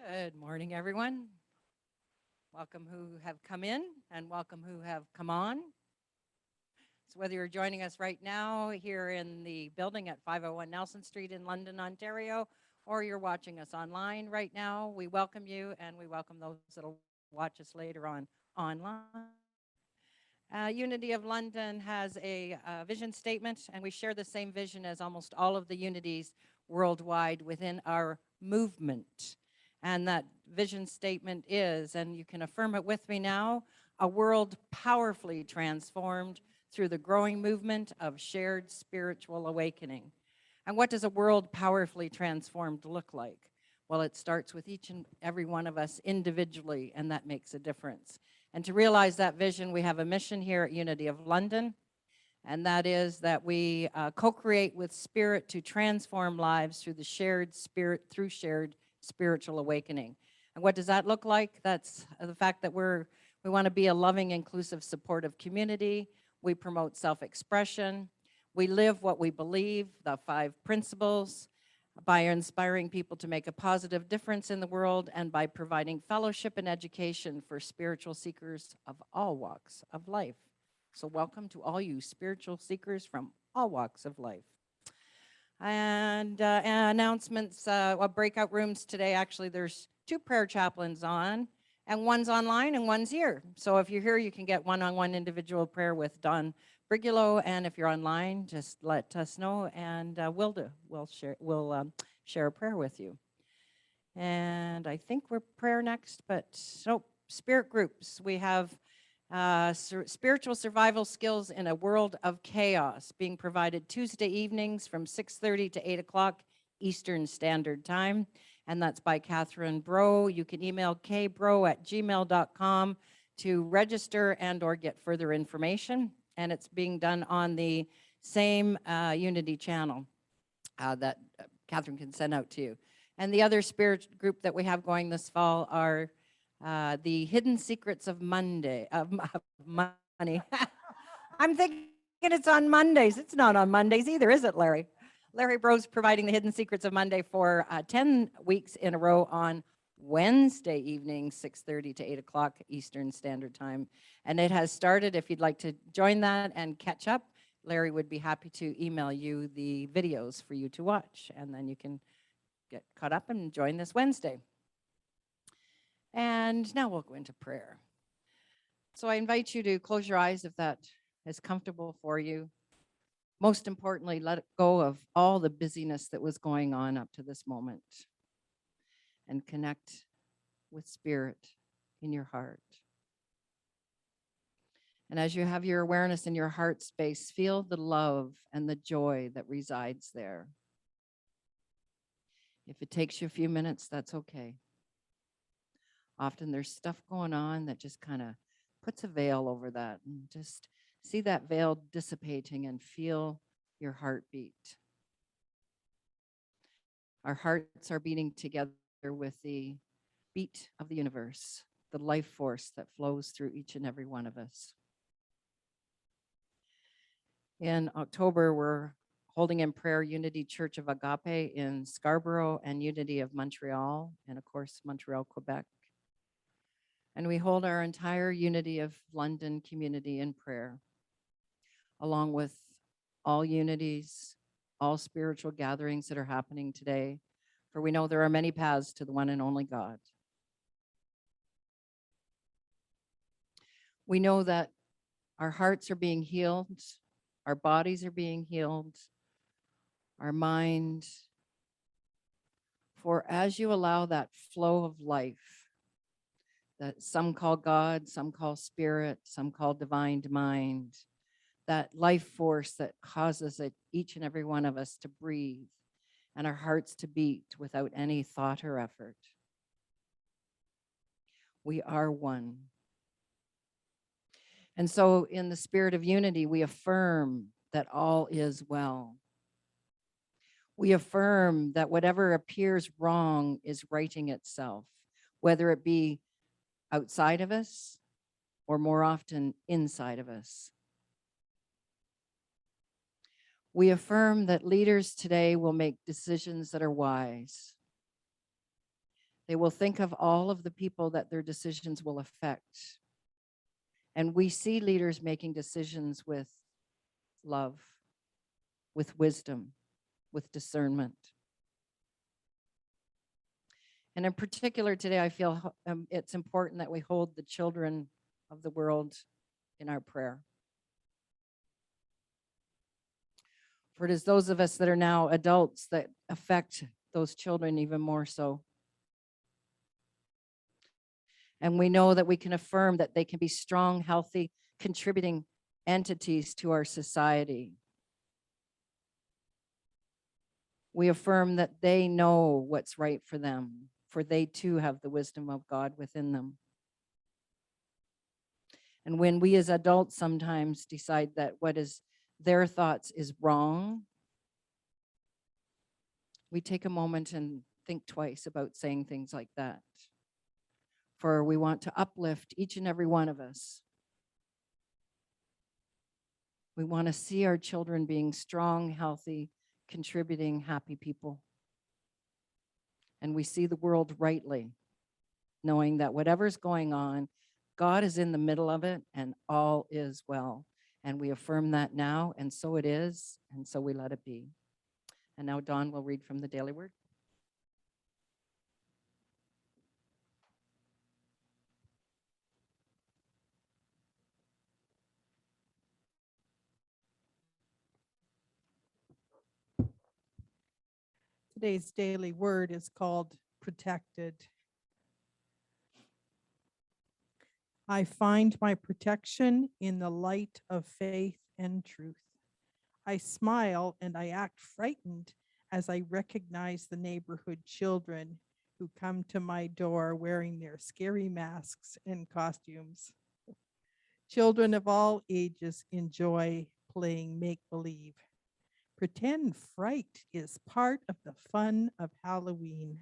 Good morning, everyone. Welcome who have come in and welcome who have come on. So whether you're joining us right now here in the building at 501 Nelson Street in London, Ontario, or you're watching us online right now, we welcome you and we welcome those that'll watch us later on online. Unity of London has a vision statement, and we share the same vision as almost all of the unities worldwide within our movement. And that vision statement is, and you can affirm it with me now, a world powerfully transformed through the growing movement of shared spiritual awakening. And what does a world powerfully transformed look like? Well, it starts with each and every one of us individually, and that makes a difference. And to realize that vision, we have a mission here at Unity of London, and that is that we co-create with Spirit to transform lives through shared spiritual awakening. And what does that look like? That's the fact that we want to be a loving, inclusive, supportive community. We promote self-expression. We live what we believe, the 5 principles, by inspiring people to make a positive difference in the world and by providing fellowship and education for spiritual seekers of all walks of life. So welcome to all you spiritual seekers from all walks of life. And announcements of breakout rooms today. Actually, there's 2 prayer chaplains on, and one's online and one's here. So if you're here, you can get one-on-one individual prayer with Don Brigulo, and if you're online, just let us know, and we'll share a prayer with you. And I think we're prayer next, but so spirit groups. We have spiritual survival skills in a world of chaos being provided Tuesday evenings from 6:30 to 8 o'clock Eastern Standard Time, and that's by Catherine Bro. You can email kbro@gmail.com to register and or get further information, and it's being done on the same Unity channel that Catherine can send out to you. And the other spirit group that we have going this fall are the Hidden Secrets of Money. I'm thinking it's on Mondays. It's not on Mondays either, is it, Larry? Larry Bro's providing the Hidden Secrets of Monday for 10 weeks in a row on Wednesday evening, 6:30 to 8 o'clock Eastern Standard Time. And it has started. If you'd like to join that and catch up, Larry would be happy to email you the videos for you to watch. And then you can get caught up and join this Wednesday. And now we'll go into prayer. So I invite you to close your eyes if that is comfortable for you. Most importantly, let go of all the busyness that was going on up to this moment and connect with Spirit in your heart. And as you have your awareness in your heart space, feel the love and the joy that resides there. If it takes you a few minutes, that's okay. Often there's stuff going on that just kind of puts a veil over that, and just see that veil dissipating and feel your heartbeat. Our hearts are beating together with the beat of the universe, the life force that flows through each and every one of us. In October, we're holding in prayer Unity Church of Agape in Scarborough and Unity of Montreal, and of course, Montreal, Quebec. And we hold our entire Unity of London community in prayer, along with all unities, all spiritual gatherings that are happening today, for we know there are many paths to the one and only God. We know that our hearts are being healed, our bodies are being healed, our mind. For as you allow that flow of life, that some call God, some call Spirit, some call divine mind, that life force that causes each and every one of us to breathe and our hearts to beat without any thought or effort. We are one. And so in the spirit of unity, we affirm that all is well. We affirm that whatever appears wrong is righting itself, whether it be outside of us or more often inside of us. We affirm that leaders today will make decisions that are wise. They will think of all of the people that their decisions will affect. And we see leaders making decisions with love, with wisdom, with discernment. And in particular today, I feel it's important that we hold the children of the world in our prayer. For it is those of us that are now adults that affect those children even more so. And we know that we can affirm that they can be strong, healthy, contributing entities to our society. We affirm that they know what's right for them, for they too have the wisdom of God within them. And when we as adults sometimes decide that what is their thoughts is wrong, we take a moment and think twice about saying things like that. For we want to uplift each and every one of us. We want to see our children being strong, healthy, contributing, happy people. And we see the world rightly, knowing that whatever's going on, God is in the middle of it and all is well. And we affirm that now, and so it is, and so we let it be. And now Dawn will read from the Daily Word. Today's daily word is called protected. I find my protection in the light of faith and truth. I smile and I act frightened as I recognize the neighborhood children who come to my door wearing their scary masks and costumes. Children of all ages enjoy playing make-believe. Pretend fright is part of the fun of Halloween.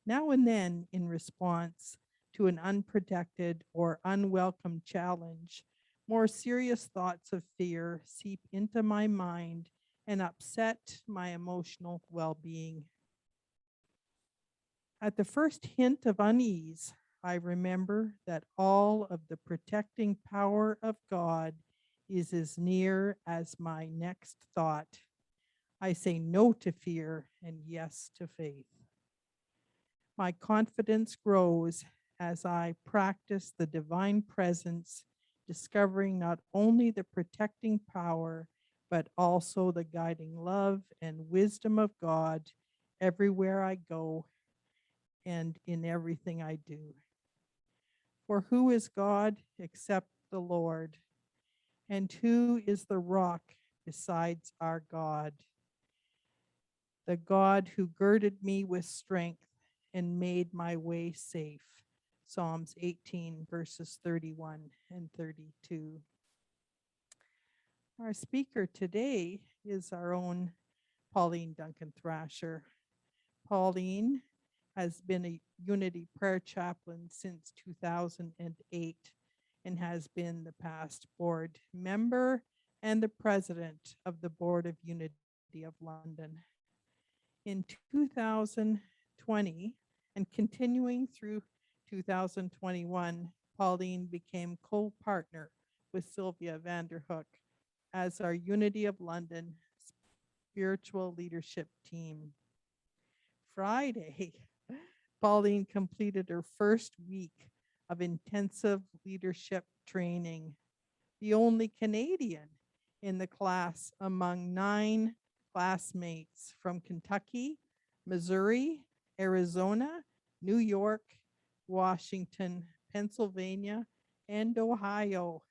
Now and then, in response to an unprotected or unwelcome challenge, more serious thoughts of fear seep into my mind and upset my emotional well-being. At the first hint of unease, I remember that all of the protecting power of God is as near as my next thought. I say no to fear and yes to faith. My confidence grows as I practice the divine presence, discovering not only the protecting power, but also the guiding love and wisdom of God everywhere I go and in everything I do. For who is God except the Lord? And who is the rock besides our God? The God who girded me with strength and made my way safe. Psalms 18, verses 31 and 32. Our speaker today is our own Pauline Duncan-Thrasher. Pauline has been a Unity Prayer Chaplain since 2008 and has been the past board member and the president of the Board of Unity of London. In 2020 and continuing through 2021, Pauline became co-partner with Sylvia Vanderhook as our Unity of London spiritual leadership team. Friday, Pauline completed her first week of intensive leadership training, the only Canadian in the class among 9 classmates from Kentucky, Missouri, Arizona, New York, Washington, Pennsylvania, and Ohio.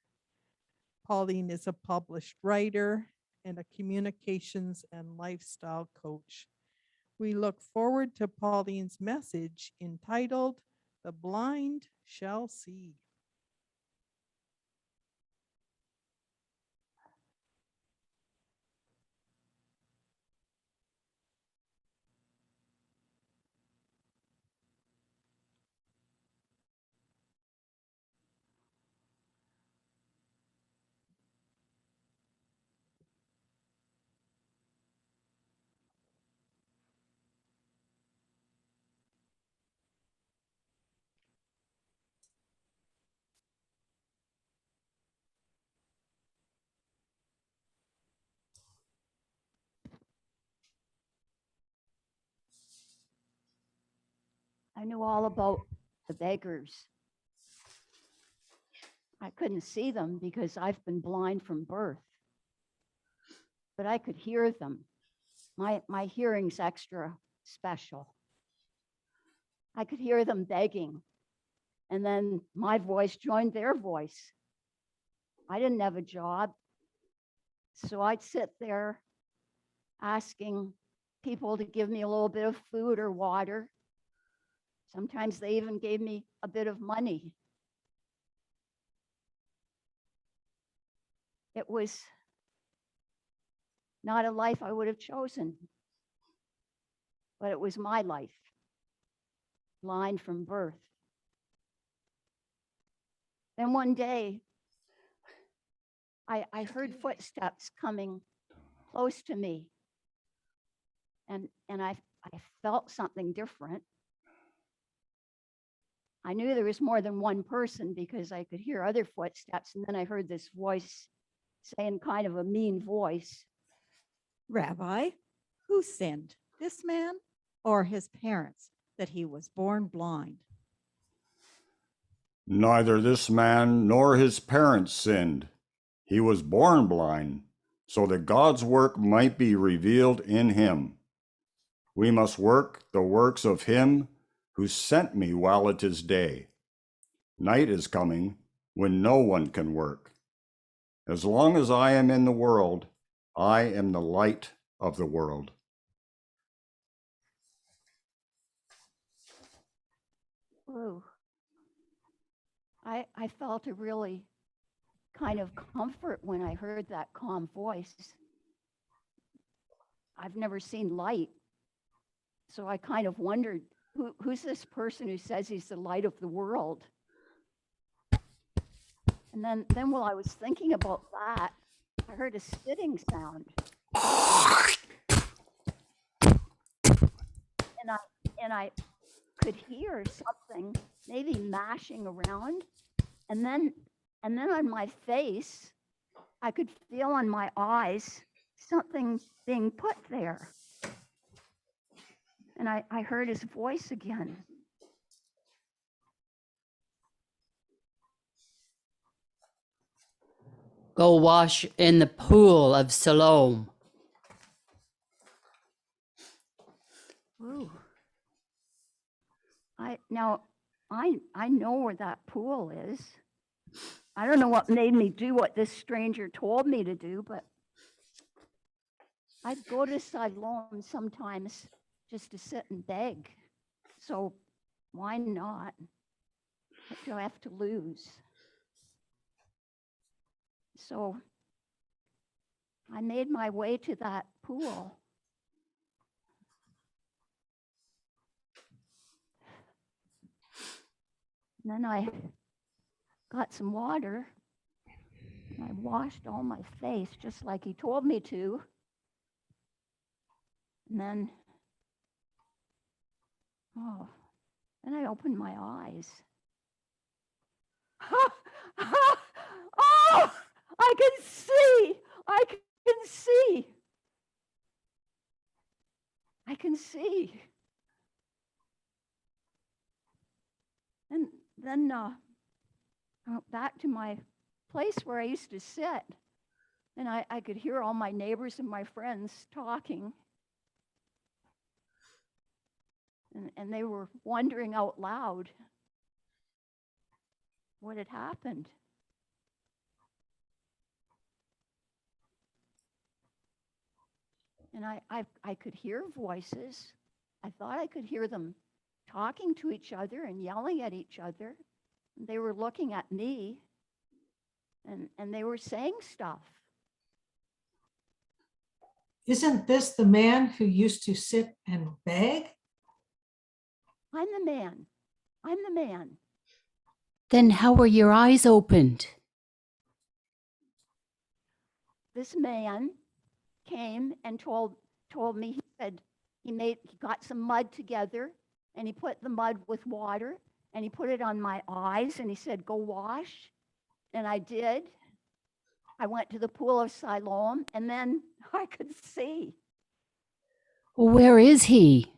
Pauline is a published writer and a communications and lifestyle coach. We look forward to Pauline's message entitled, "The Blind Shall See." I knew all about the beggars. I couldn't see them because I've been blind from birth, but I could hear them. My hearing's extra special. I could hear them begging, and then my voice joined their voice. I didn't have a job, so I'd sit there asking people to give me a little bit of food or water. Sometimes they even gave me a bit of money. It was not a life I would have chosen, but it was my life, blind from birth. Then one day, I heard footsteps coming close to me, and I felt something different. I knew there was more than one person because I could hear other footsteps, and then I heard this voice saying, kind of a mean voice, Rabbi, who sinned, this man or his parents, that he was born blind? Neither this man nor his parents sinned. He was born blind, so that God's work might be revealed in him. We must work the works of him who sent me while it is day. Night is coming when no one can work. As long as I am in the world, I am the light of the world. "Ooh." I felt a really kind of comfort when I heard that calm voice. I've never seen light, so I kind of wondered, who's this person who says he's the light of the world? And then while I was thinking about that, I heard a spitting sound. And I could hear something maybe mashing around. And then on my face, I could feel on my eyes something being put there. And I heard his voice again. Go wash in the pool of Siloam. Ooh. I know where that pool is. I don't know what made me do what this stranger told me to do, but I'd go to Siloam sometimes just to sit and beg. So why not? What do I have to lose? So I made my way to that pool. And then I got some water and I washed all my face just like he told me to. And then I opened my eyes. Oh, I can see. I can see. I can see. And then I went back to my place where I used to sit. And I could hear all my neighbors and my friends talking. And they were wondering out loud what had happened. And I could hear voices. I thought I could hear them talking to each other and yelling at each other. They were looking at me and they were saying stuff. Isn't this the man who used to sit and beg? I'm the man. I'm the man. Then how were your eyes opened? This man came and told me, he said he got some mud together and he put the mud with water and he put it on my eyes and he said, go wash. And I did. I went to the pool of Siloam and then I could see. Where is he?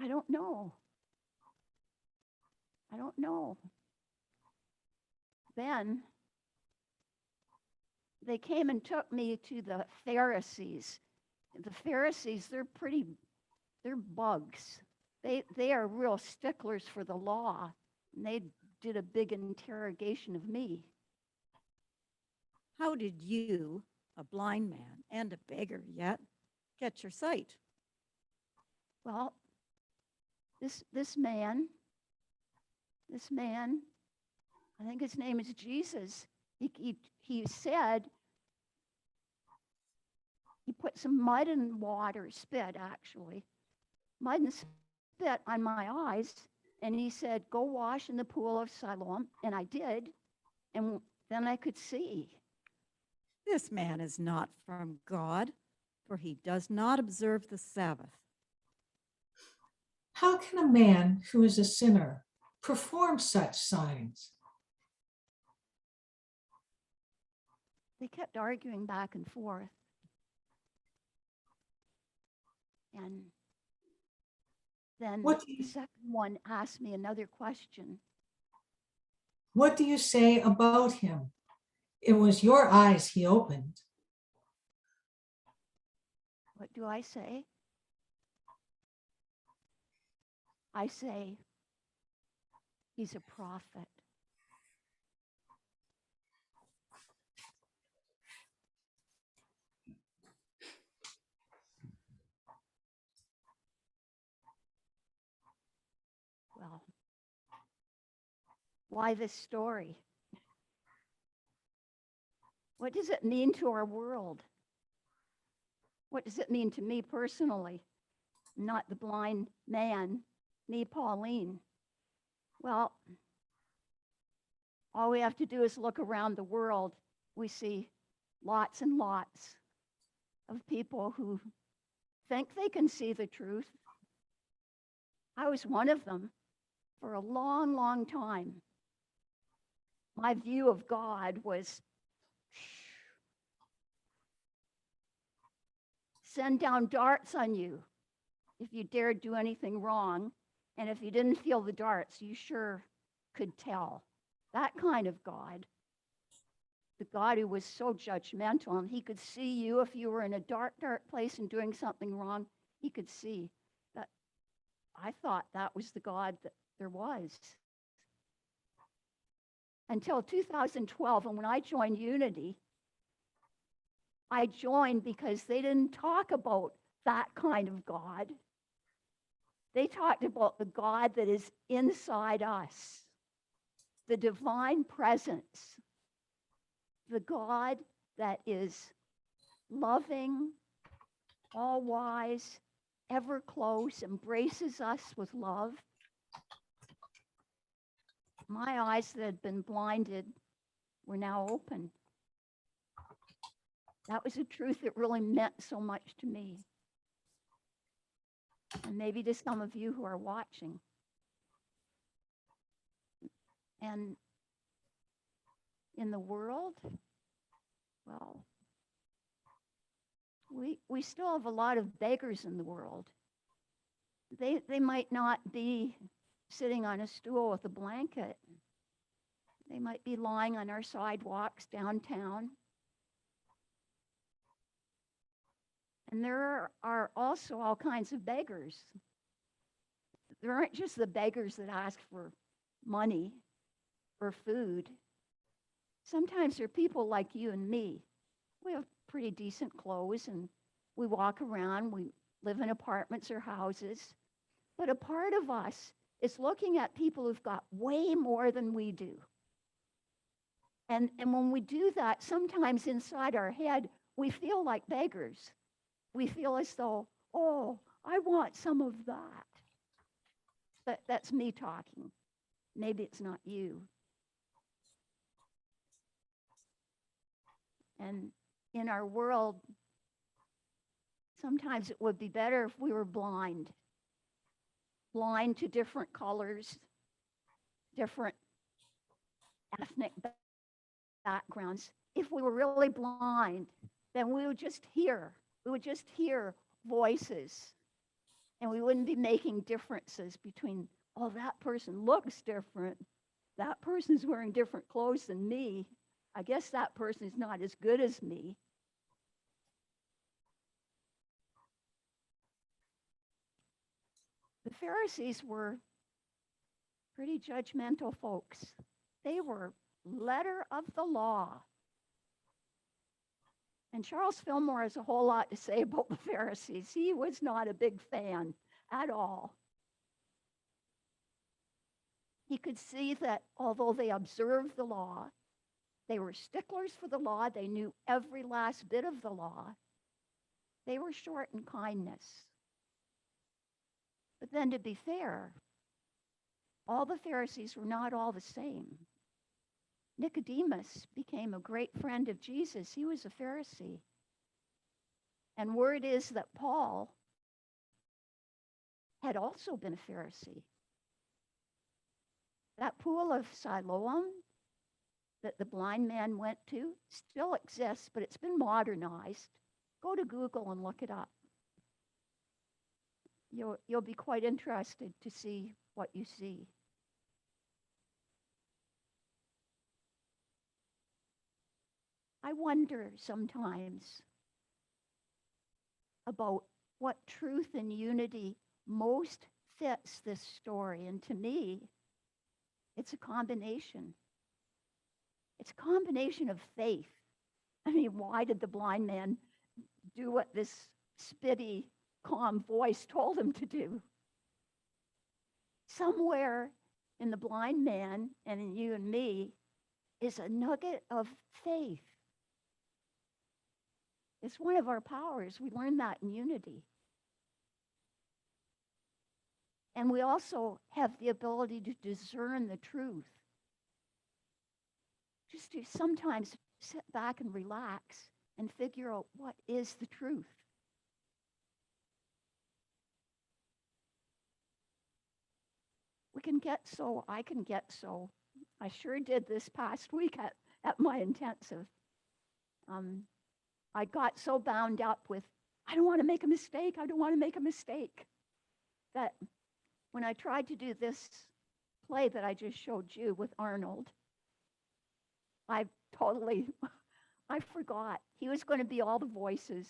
I don't know. I don't know. Then they came and took me to the Pharisees. The Pharisees, they're bugs. They are real sticklers for the law. And they did a big interrogation of me. How did you, a blind man and a beggar yet, get your sight? Well, this man, I think his name is Jesus. He said he put some mud and water, spit actually, mud and spit on my eyes, and he said, "Go wash in the pool of Siloam," and I did, and then I could see. This man is not from God, for he does not observe the Sabbath. How can a man who is a sinner perform such signs? They kept arguing back and forth. And then What do the you, second one asked me another question. what do you say about him? It was your eyes he opened. What do I say? I say, he's a prophet. Well, why this story? What does it mean to our world? What does it mean to me personally? Not the blind man, me, Pauline. Well, all we have to do is look around the world. We see lots and lots of people who think they can see the truth. I was one of them for a long, long time. My view of God was send down darts on you if you dared do anything wrong. And if you didn't feel the darts, you sure could tell. That kind of God. The God who was so judgmental, and he could see you if you were in a dark, dark place and doing something wrong. He could see that. I thought that was the God that there was. Until 2012, and when I joined Unity, I joined because they didn't talk about that kind of God. They talked about the God that is inside us, the divine presence, the God that is loving, all wise, ever close, embraces us with love. My eyes that had been blinded were now open. That was a truth that really meant so much to me. And maybe to some of you who are watching. And in the world, well, we still have a lot of beggars in the world. They might not be sitting on a stool with a blanket. They might be lying on our sidewalks downtown. And there are also all kinds of beggars. There aren't just the beggars that ask for money or food. Sometimes there are people like you and me. We have pretty decent clothes and we walk around, we live in apartments or houses. But a part of us is looking at people who've got way more than we do. And when we do that, sometimes inside our head, we feel like beggars. We feel as though, oh, I want some of that. But that's me talking. Maybe it's not you. And in our world, sometimes it would be better if we were blind. Blind to different colors, different ethnic backgrounds. If we were really blind, then we would just hear. We would just hear voices. And we wouldn't be making differences between, oh, that person looks different. That person's wearing different clothes than me. I guess that person is not as good as me. The Pharisees were pretty judgmental folks. They were letter of the law. And Charles Fillmore has a whole lot to say about the Pharisees. He was not a big fan at all. He could see that although they observed the law, they were sticklers for the law, they knew every last bit of the law, they were short in kindness. But then, to be fair, all the Pharisees were not all the same. Nicodemus became a great friend of Jesus. He was a Pharisee. And word is that Paul had also been a Pharisee. That pool of Siloam that the blind man went to still exists, but it's been modernized. Go to Google and look it up. You'll be quite interested to see what you see. I wonder sometimes about what truth and unity most fits this story. And to me, it's a combination. It's a combination of faith. I mean, why did the blind man do what this spitty, calm voice told him to do? Somewhere in the blind man and in you and me is a nugget of faith. It's one of our powers. We learn that in unity. And we also have the ability to discern the truth. Just to sometimes sit back and relax and figure out what is the truth. I can get so. I sure did this past week at my intensive. I got so bound up with, I don't want to make a mistake, that when I tried to do this play that I just showed you with Arnold, I forgot. He was going to be all the voices.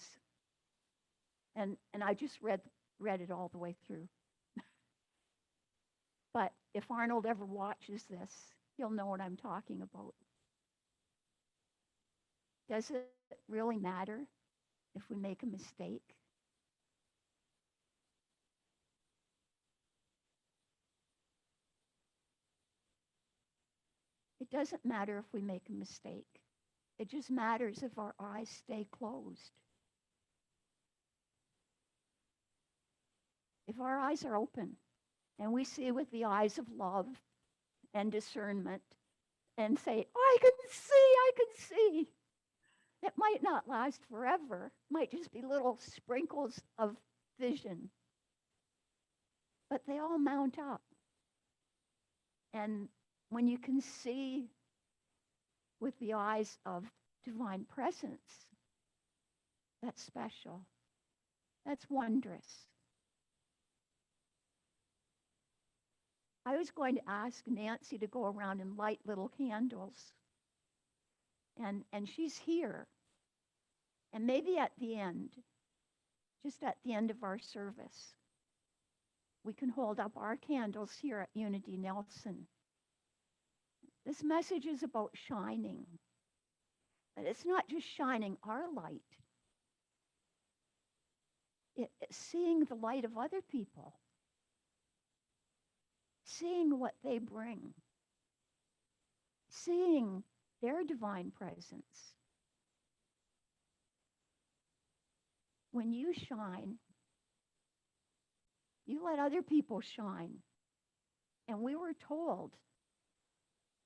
And I just read it all the way through. But if Arnold ever watches this, he'll know what I'm talking about. Does it really matter if we make a mistake? It doesn't matter if we make a mistake. It just matters if our eyes stay closed. If our eyes are open and we see with the eyes of love and discernment and say, I can see. It might not last forever. It might just be little sprinkles of vision. But they all mount up. And when you can see with the eyes of divine presence, that's special. That's wondrous. I was going to ask Nancy to go around and light little candles. And she's here. And maybe at the end, just at the end of our service, we can hold up our candles here at Unity Nelson. This message is about shining. But it's not just shining our light. It's seeing the light of other people. Seeing what they bring. Seeing their divine presence. When you shine, you let other people shine. And we were told,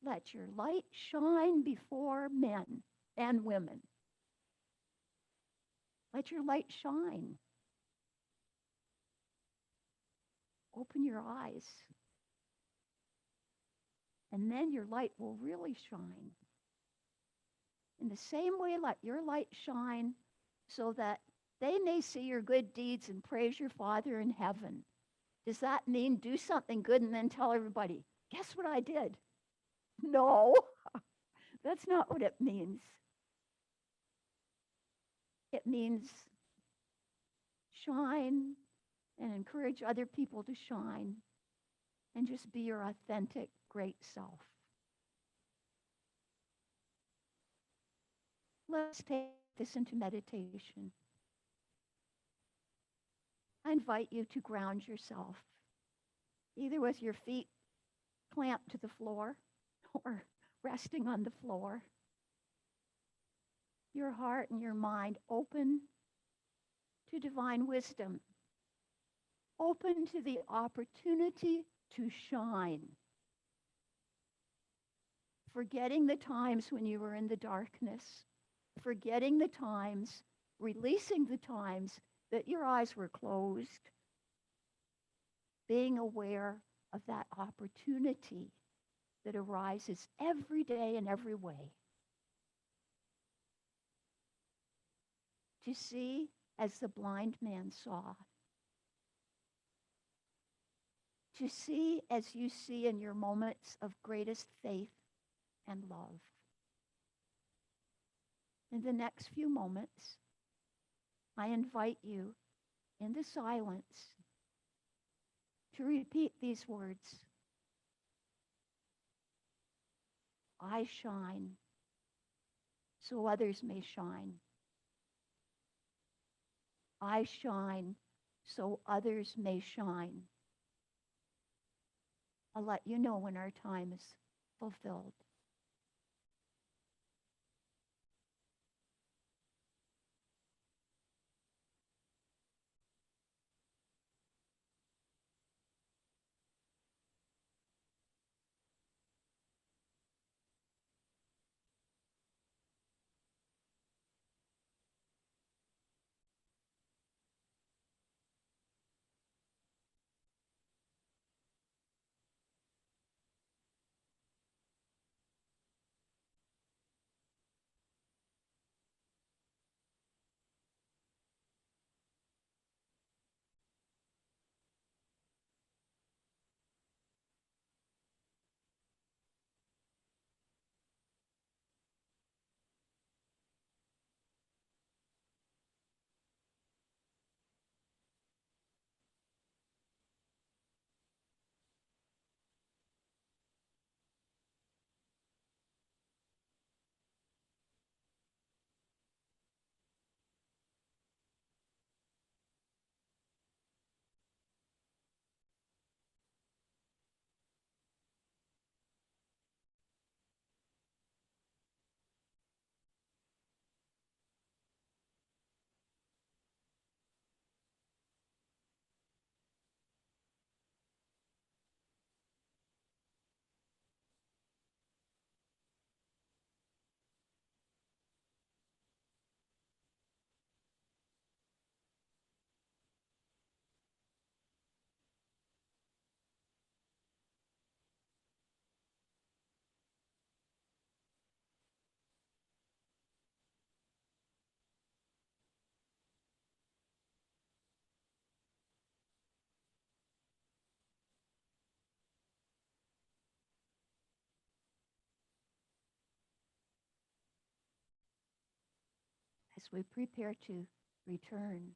let your light shine before men and women. Let your light shine. Open your eyes. And then your light will really shine. In the same way, let your light shine so that they may see your good deeds and praise your Father in heaven. Does that mean do something good and then tell everybody, guess what I did? No, that's not what it means. It means shine and encourage other people to shine and just be your authentic, great self. Let's take this into meditation. I invite you to ground yourself, either with your feet clamped to the floor or resting on the floor. Your heart and your mind open to divine wisdom, open to the opportunity to shine. Forgetting the times when you were in the darkness, forgetting the times, releasing the times that your eyes were closed, being aware of that opportunity that arises every day in every way. To see as the blind man saw. To see as you see in your moments of greatest faith and love. In the next few moments, I invite you in the silence to repeat these words. I shine so others may shine. I shine so others may shine. I'll let you know when our time is fulfilled. As we prepare to return,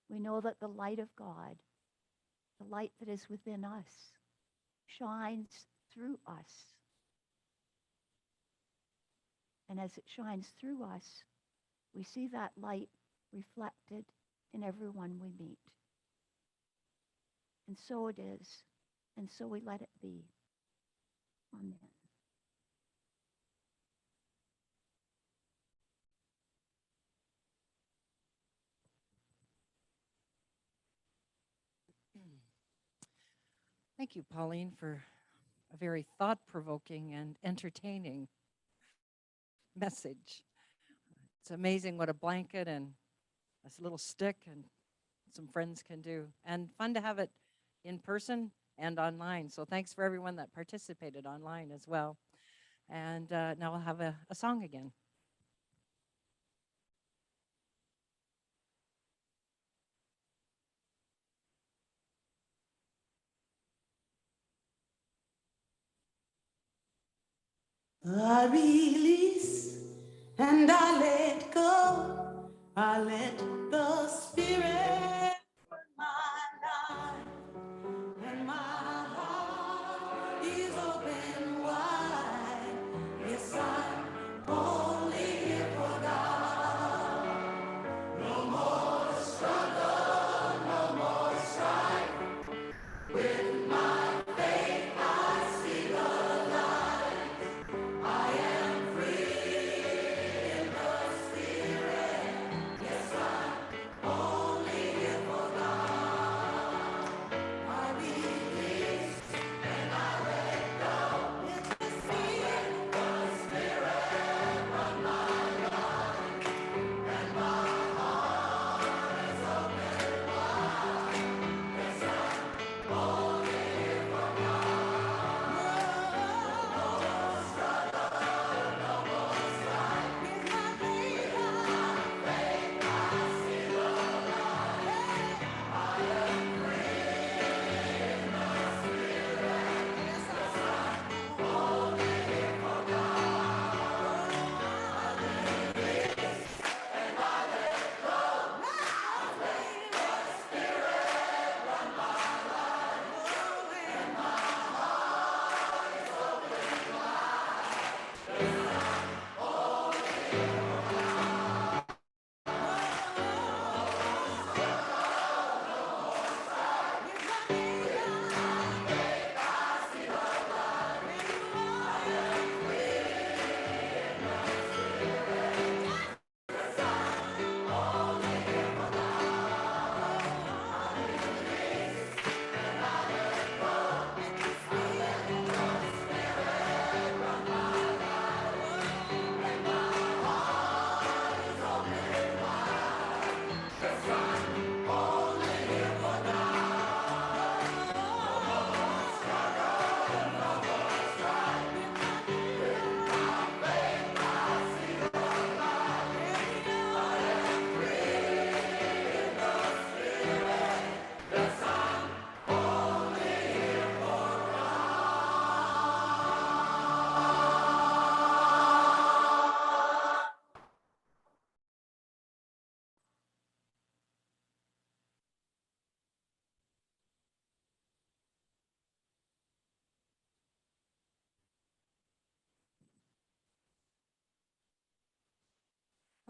we know that the light of God, the light that is within us, shines through us. And as it shines through us, we see that light reflected in everyone we meet. And so it is, and so we let it be. Amen. Thank you, Pauline, for a very thought-provoking and entertaining message. It's amazing what a blanket and this little stick and some friends can do, and fun to have it in person and online. So thanks for everyone that participated online as well. And now we'll have a song again. I release and I let go. I let the Spirit run my life, and my heart is open wide. Yes, I'm only here for God. No more struggle, no more strife. With my faith, I see the light. I am free in the Spirit. Yes, I'm only here for God. I release and I let go. Let the Spirit run my life, and my heart is open wide. Yes, I'm only here for God. No more struggle, no more strife. With my faith, I see the light. I am free in the Spirit. Yes, I'm only here for God. I release and I let go. Let the Spirit run my life, and my heart is open wide. Only here for God.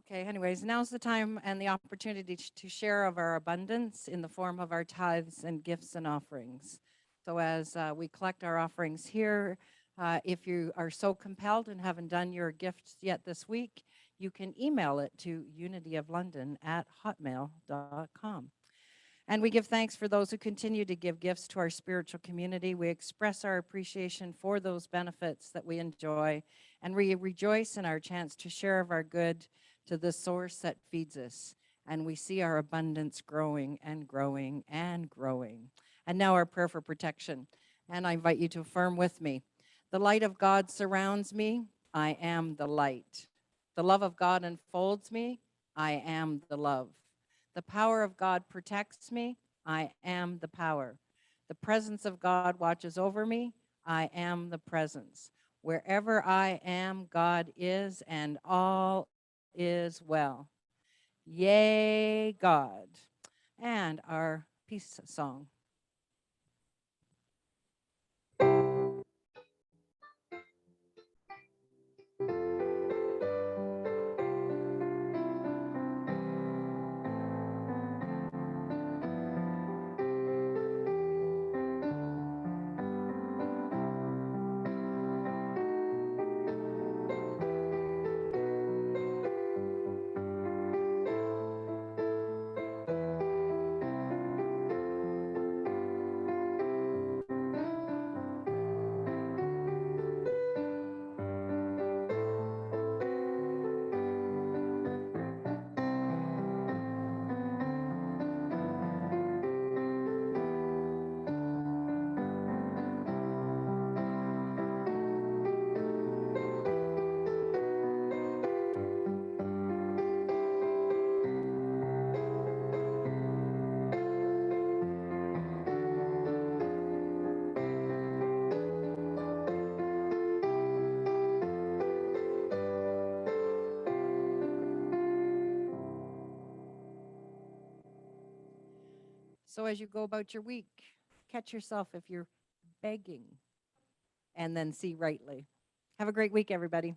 Okay, anyways, now's the time and the opportunity to share of our abundance in the form of our tithes and gifts and offerings. So as we collect our offerings here, if you are so compelled and haven't done your gifts yet this week, you can email it to unityoflondon@hotmail.com. And we give thanks for those who continue to give gifts to our spiritual community. We express our appreciation for those benefits that we enjoy, and we rejoice in our chance to share of our good to the source that feeds us. And we see our abundance growing and growing and growing. And now our prayer for protection. And I invite you to affirm with me. The light of God surrounds me. I am the light. The love of God enfolds me. I am the love. The power of God protects me. I am the power. The presence of God watches over me. I am the presence. Wherever I am, God is, and all is well. Yay, God. And our peace song. So as you go about your week, catch yourself if you're begging and then see rightly. Have a great week, everybody.